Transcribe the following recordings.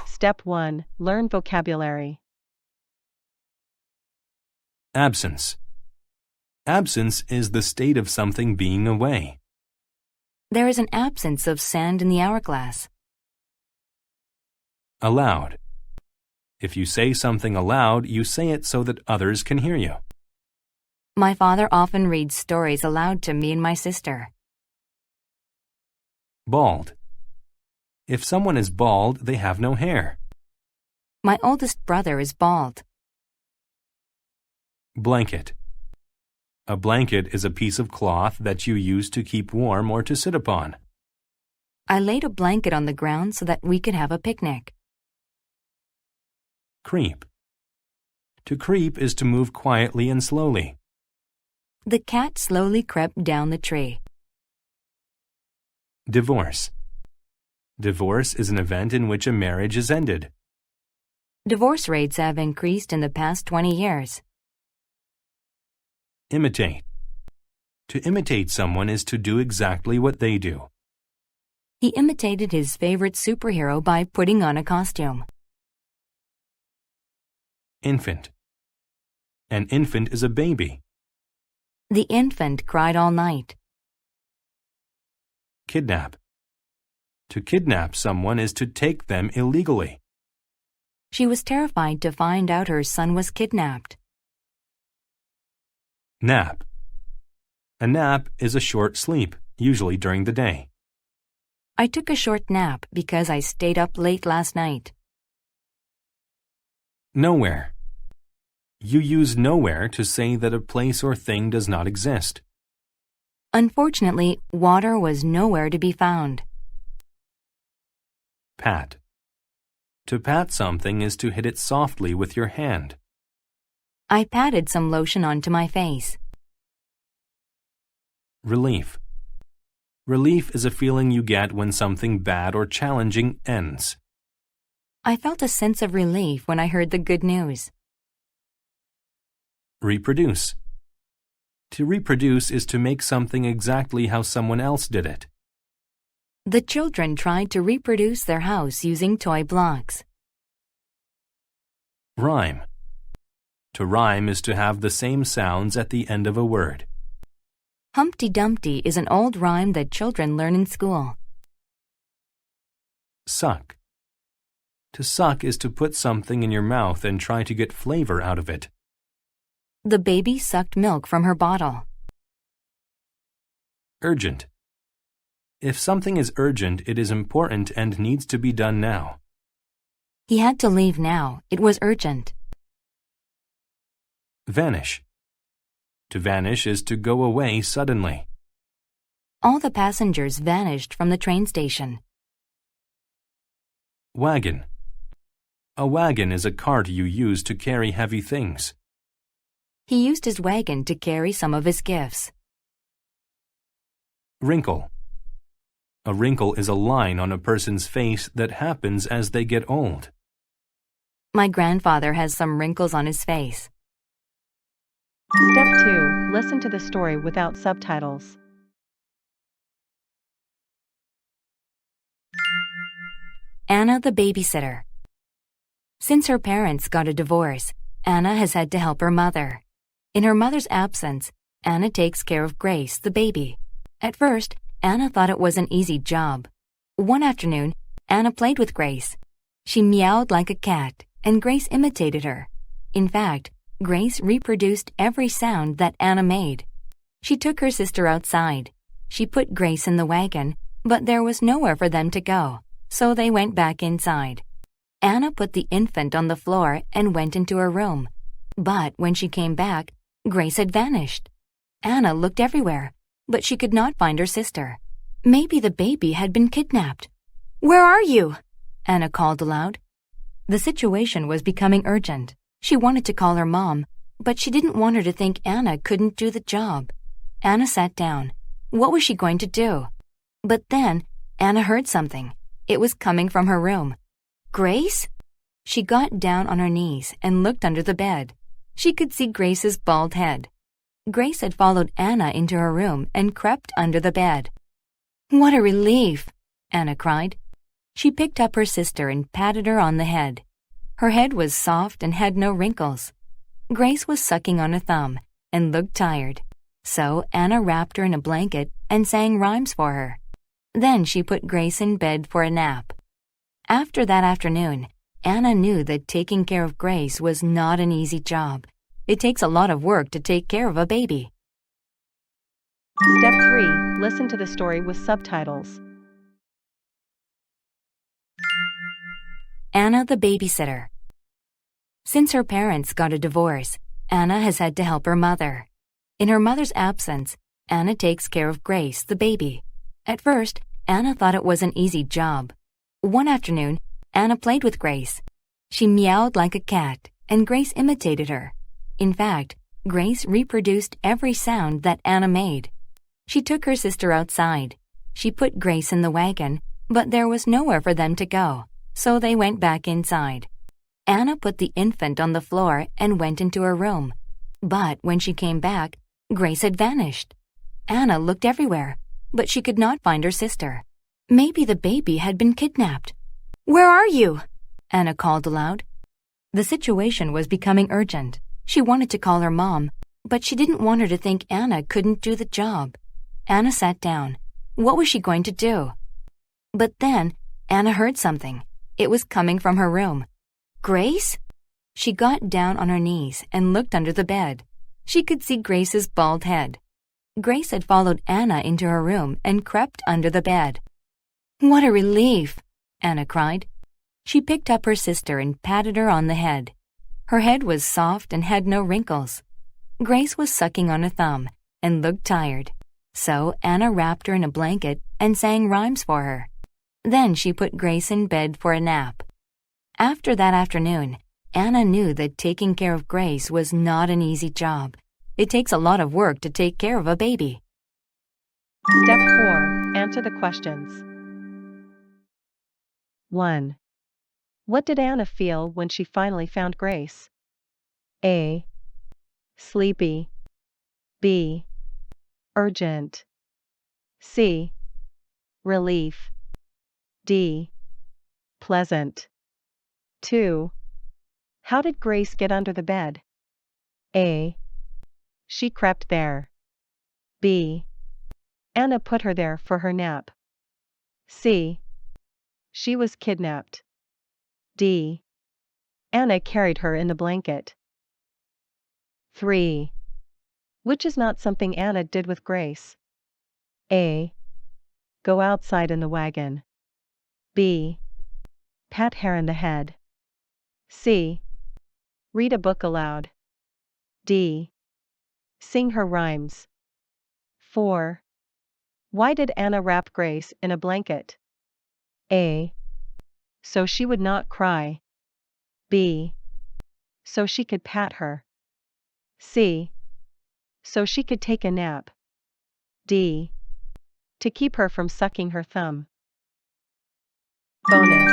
Step 1. Learn vocabulary. Absence. Absence is the state of something being away. There is an absence of sand in the hourglass. Aloud. If you say something aloud, you say it so that others can hear you. My father often reads stories aloud to me and my sister. Bald. If someone is bald, they have no hair. My oldest brother is bald. Blanket. A blanket is a piece of cloth that you use to keep warm or to sit upon. I laid a blanket on the ground so that we could have a picnic. Creep. To creep is to move quietly and slowly. The cat slowly crept down the tree. Divorce. Divorce is an event in which a marriage is ended. Divorce rates have increased in the past 20 years. Imitate. To imitate someone is to do exactly what they do. He imitated his favorite superhero by putting on a costume. Infant. An infant is a baby. The infant cried all night. Kidnap. To kidnap someone is to take them illegally. She was terrified to find out her son was kidnapped. Nap. A nap is a short sleep, usually during the day. I took a short nap because I stayed up late last night. Nowhere. You use nowhere to say that a place or thing does not exist. Unfortunately, water was nowhere to be found. Pat. To pat something is to hit it softly with your hand. I patted some lotion onto my face. Relief. Relief is a feeling you get when something bad or challenging ends. I felt a sense of relief when I heard the good news. Reproduce. To reproduce is to make something exactly how someone else did it. The children tried to reproduce their house using toy blocks. Rhyme. To rhyme is to have the same sounds at the end of a word. Humpty Dumpty is an old rhyme that children learn in school. Suck. To suck is to put something in your mouth and try to get flavor out of it. The baby sucked milk from her bottle. Urgent. If something is urgent, it is important and needs to be done now. He had to leave now. It was urgent. Vanish. To vanish is to go away suddenly. All the passengers vanished from the train station. Wagon. A wagon is a cart you use to carry heavy things. He used his wagon to carry some of his gifts. Wrinkle. A wrinkle is a line on a person's face that happens as they get old. My grandfather has some wrinkles on his face. Step 2. Listen to the story without subtitles. Anna the babysitter. Since her parents got a divorce, Anna has had to help her mother. In her mother's absence, Anna takes care of Grace, the baby. At first, Anna thought it was an easy job. One afternoon, Anna played with Grace. She meowed like a cat, and Grace imitated her. In fact, Grace reproduced every sound that Anna made. She took her sister outside. She put Grace in the wagon, but there was nowhere for them to go, so they went back inside. Anna put the infant on the floor and went into her room. But when she came back, Grace had vanished. Anna looked everywhere, but she could not find her sister. Maybe the baby had been kidnapped. "Where are you?" Anna called aloud. The situation was becoming urgent. She wanted to call her mom, but she didn't want her to think Anna couldn't do the job. Anna sat down. What was she going to do? But then, Anna heard something. It was coming from her room. "Grace?" She got down on her knees and looked under the bed. She could see Grace's bald head. Grace had followed Anna into her room and crept under the bed. What a relief! Anna cried. She picked up her sister and patted her on the head. Her head was soft and had no wrinkles. Grace was sucking on a thumb and looked tired, so Anna wrapped her in a blanket and sang rhymes for her. Then she put Grace in bed for a nap. After that afternoon, Anna knew that taking care of Grace was not an easy job. It takes a lot of work to take care of a baby. Step 3. Listen to the story with subtitles. Anna the babysitter. Since her parents got a divorce, Anna has had to help her mother. In her mother's absence, Anna takes care of Grace, the baby. At first, Anna thought it was an easy job. One afternoon, Anna played with Grace. She meowed like a cat, and Grace imitated her. In fact, Grace reproduced every sound that Anna made. She took her sister outside. She put Grace in the wagon, but there was nowhere for them to go, so they went back inside. Anna put the infant on the floor and went into her room. But when she came back, Grace had vanished. Anna looked everywhere, but she could not find her sister. Maybe the baby had been kidnapped. "Where are you?" Anna called aloud. The situation was becoming urgent. She wanted to call her mom, but she didn't want her to think Anna couldn't do the job. Anna sat down. What was she going to do? But then Anna heard something. It was coming from her room. Grace? She got down on her knees and looked under the bed. She could see Grace's bald head. Grace had followed Anna into her room and crept under the bed. What a relief! Anna cried. She picked up her sister and patted her on the head. Her head was soft and had no wrinkles. Grace was sucking on a thumb and looked tired, so Anna wrapped her in a blanket and sang rhymes for her. Then she put Grace in bed for a nap. After that afternoon, Anna knew that taking care of Grace was not an easy job. It takes a lot of work to take care of a baby. Step 4. Answer the questions. 1. What did Anna feel when she finally found Grace? A. Sleepy. B. Urgent. C. Relief. D. Pleasant. 2. How did Grace get under the bed? A. She crept there. B. Anna put her there for her nap. C. She was kidnapped. D. Anna carried her in the blanket. 3. Which is not something Anna did with Grace? A. Go outside in the wagon. B. Pat her in the head. C. Read a book aloud. D. Sing her rhymes. 4. Why did Anna wrap Grace in a blanket? A. So she would not cry. B. So she could pat her. C. So she could take a nap. D. To keep her from sucking her thumb. Bonus.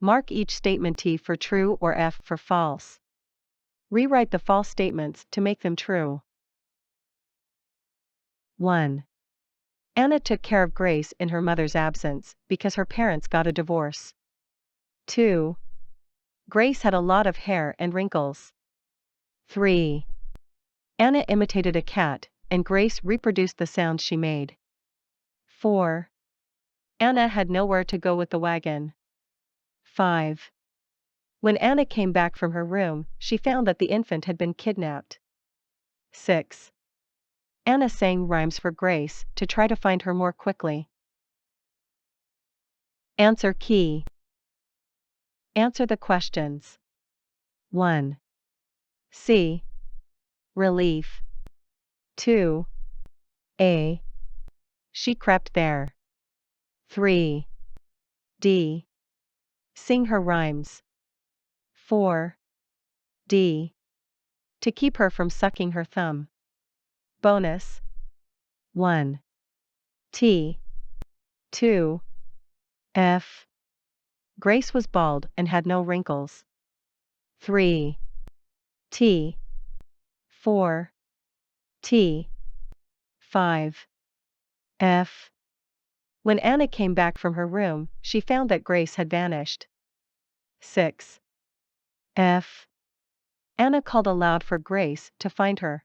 Mark each statement T for true or F for false. Rewrite the false statements to make them true. 1. Anna took care of Grace in her mother's absence because her parents got a divorce. 2. Grace had a lot of hair and wrinkles. 3. Anna imitated a cat, and Grace reproduced the sounds she made. 4. Anna had nowhere to go with the wagon. 5. When Anna came back from her room, she found that the infant had been kidnapped. 6. Anna sang rhymes for Grace to try to find her more quickly. Answer key. Answer the questions. 1. C. Relief. 2. A. She crept there. 3. D. Sing her rhymes. 4. D. To keep her from sucking her thumb. Bonus. 1. T. 2. F. Grace was bald and had no wrinkles. 3. T. 4. T. 5. F. When Anna came back from her room, she found that Grace had vanished. 6. F. Anna called aloud for Grace to find her.